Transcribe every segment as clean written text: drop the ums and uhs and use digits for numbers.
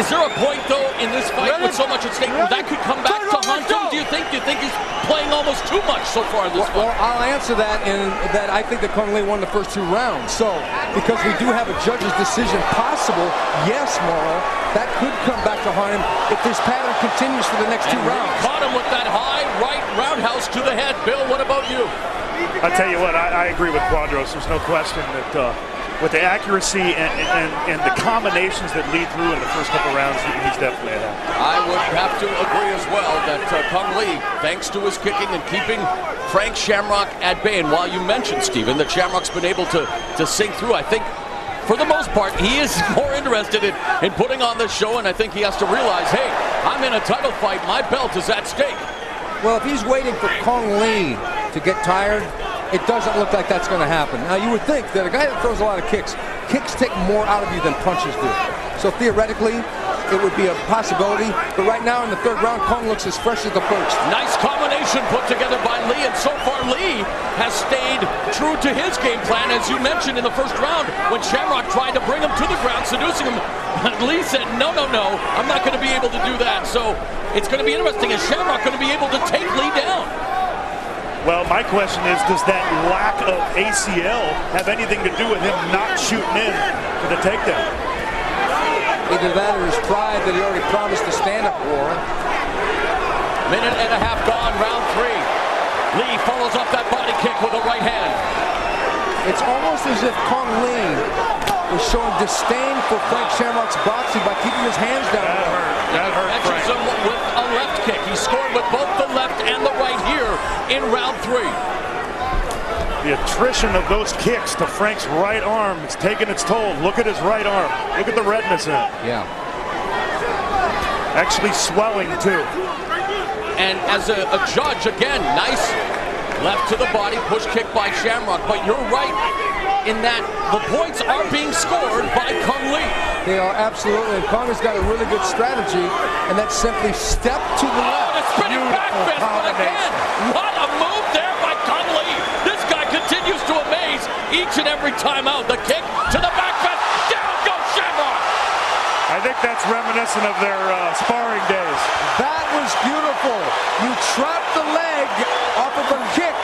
Is there a point, though, in this fight with so much at stake that could come back to haunt him? Do you think he's playing almost too much so far in this fight? Well, I'll answer that in that I think that Kong Lee won the first 2 rounds. So, because we do have a judge's decision possible, yes, Mauro, that could come back to haunt him if this pattern continues for the next 2 rounds. Caught him with that high right roundhouse to the head. Bill, what about you? I'll tell you what, I agree with Quadros. There's no question that with the accuracy and the combinations that lead through in the first couple rounds, he's definitely ahead. I would have to agree as well that Kong Lee, thanks to his kicking and keeping Frank Shamrock at bay, and while you mentioned, Stephen, that Shamrock's been able to sink through, I think for the most part, he is more interested in putting on this show, and I think he has to realize, hey, I'm in a title fight, my belt is at stake. Well, if he's waiting for Kong Lee to get tired, it doesn't look like that's going to happen. Now, you would think that a guy that throws a lot of kicks take more out of you than punches do. So theoretically, it would be a possibility. But right now in the 3rd round, Kong looks as fresh as the first. Nice combination put together by Lee, and so far Lee has stayed true to his game plan, as you mentioned in the first round when Shamrock tried to bring him to the ground, seducing him. Lee said, no, I'm not going to be able to do that. So it's going to be interesting. Is Shamrock going to be able to take Lee down? Well, my question is, does that lack of ACL have anything to do with him not shooting in for the takedown? Either that or his pride that he already promised to stand up war. Minute and a half gone, round 3. Lee follows up that body kick with a right hand. It's almost as if Kong Lee was showing disdain for Frank Shamrock's boxing by keeping his hands down. That hurt Frank. Him with a left kick. He scored with both the left and the right here in round 3. The attrition of those kicks to Frank's right arm is taking its toll. Look at his right arm. Look at the redness in it. Yeah. Actually swelling too. And as a judge, again, nice left to the body, push kick by Shamrock. But you're right in that the points are being scored by Kong Lee. They are absolutely. And Kong has got a really good strategy, and that's simply step to the left. The spinning back fist, but again, what a move there by Kong Lee. This guy continues to amaze each and every time out. The kick to the back fist, down goes Shamrock. I think that's reminiscent of their sparring days. That was beautiful. You trap the leg off of a kick,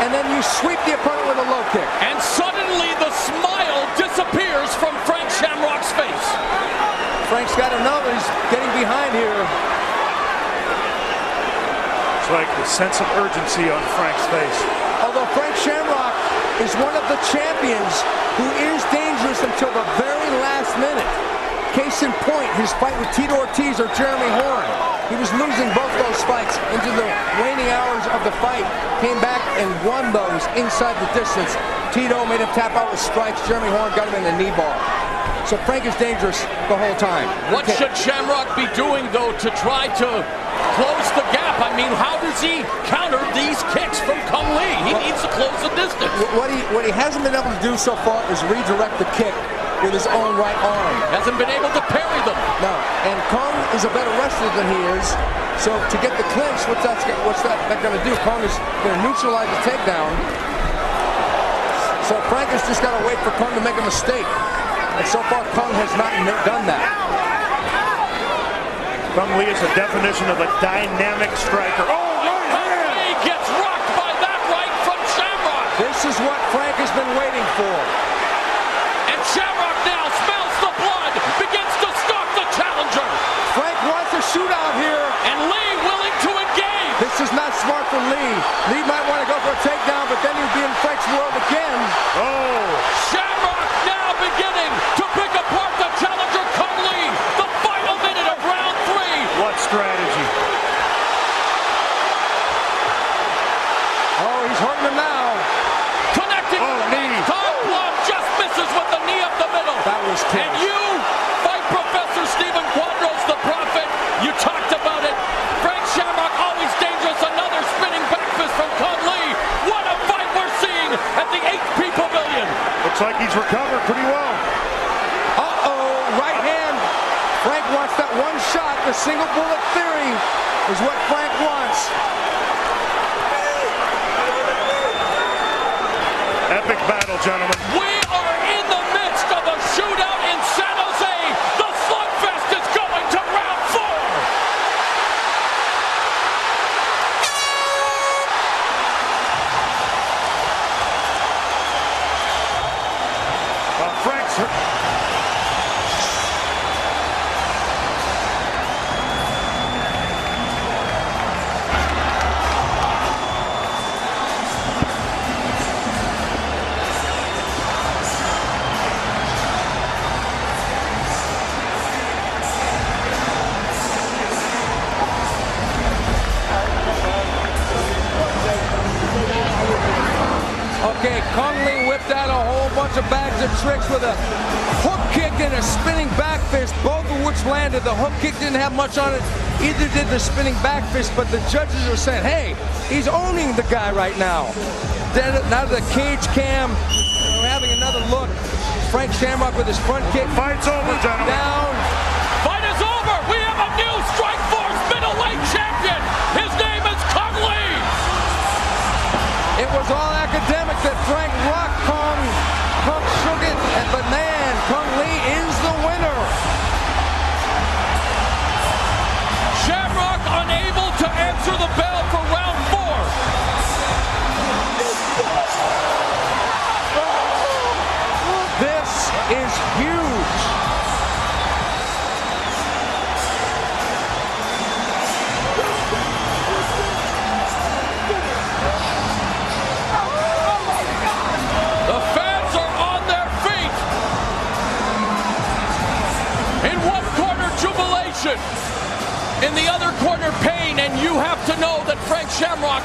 and then you sweep the opponent with a low kick. And suddenly the smile disappears from Frank Shamrock's face. Frank's got to know that he's getting behind here. It's like the sense of urgency on Frank's face. Although Frank Shamrock is one of the champions who is dangerous until the very last minute. Case in point, his fight with Tito Ortiz or Jeremy Horn. He was losing both those fights into the waning hours of the fight. Came back and won those inside the distance. Tito made him tap out with strikes. Jeremy Horn got him in the knee bar. So Frank is dangerous the whole time. What should Shamrock be doing, though, to try to close the gap? I mean, how does he counter these kicks from Kong Lee? He needs to close the distance. What he hasn't been able to do so far is redirect the kick with his own right arm. Hasn't been able to parry them. No, and Kong is a better wrestler than he is. So to get the clinch, what's that going to do? Kong is going to neutralize the takedown. So Frank has just got to wait for Kong to make a mistake. And so far, Kong has not done that. Kong Lee is a definition of a dynamic striker. Oh, right hand! Lee gets rocked by that right from Shamrock. This is what Frank has been waiting for. And Shamrock now smells the blood, begins to stalk the challenger. Frank wants a shootout here. And Lee willing to engage. This is not smart for Lee. Lee might want to go for a takedown, but then he'd be in Frank's world again. Oh! Shamrock now beginning to pick apart the challenger, Kong Lee. The final minute of round 3. What strategy? Oh, he's hurting him now. Connecting. Oh, knee. Tom Blum just misses with the knee up the middle. That was tense. And you, fight professor Stephen Quadros, the prophet, you talked about it. Frank Shamrock always dangerous. Another spinning back fist from Kong Lee. What a fight we're seeing at the HP Pavilion. Looks like he's recovered pretty well. Uh-oh, right hand. Frank wants that one shot. The single bullet theory is what Frank wants. Epic battle, gentlemen. We are in the midst of a shootout in San Jose. The slugfest is going to bunch of bags of tricks with a hook kick and a spinning back fist, both of which landed. The hook kick didn't have much on it, either did the spinning back fist, but the judges are saying, hey, he's owning the guy right now. Then now to the cage cam, we're having another look. Frank Shamrock with his front kick. Fight's over, gentlemen. Down. Fight is over. We have a new Strikeforce middleweight champion. His name is Kung Lee. It was all academic that Frank rocked Kung. Kung shook it, but man, Kung Lee is the winner. Shamrock unable to answer the bell for round 4. This is huge. The fans are on their feet. In one corner, jubilation. In the other corner, pain. And you have to know that Frank Shamrock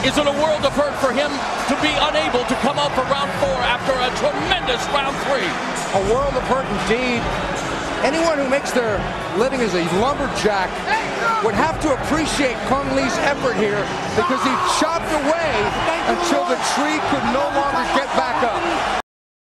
is in a world of hurt for him to be unable to come out for round 4 after a tremendous round 3. A world of hurt indeed. Anyone who makes their living as a lumberjack would have to appreciate Kung Lee's effort here because he chopped away until the tree could no longer get back up.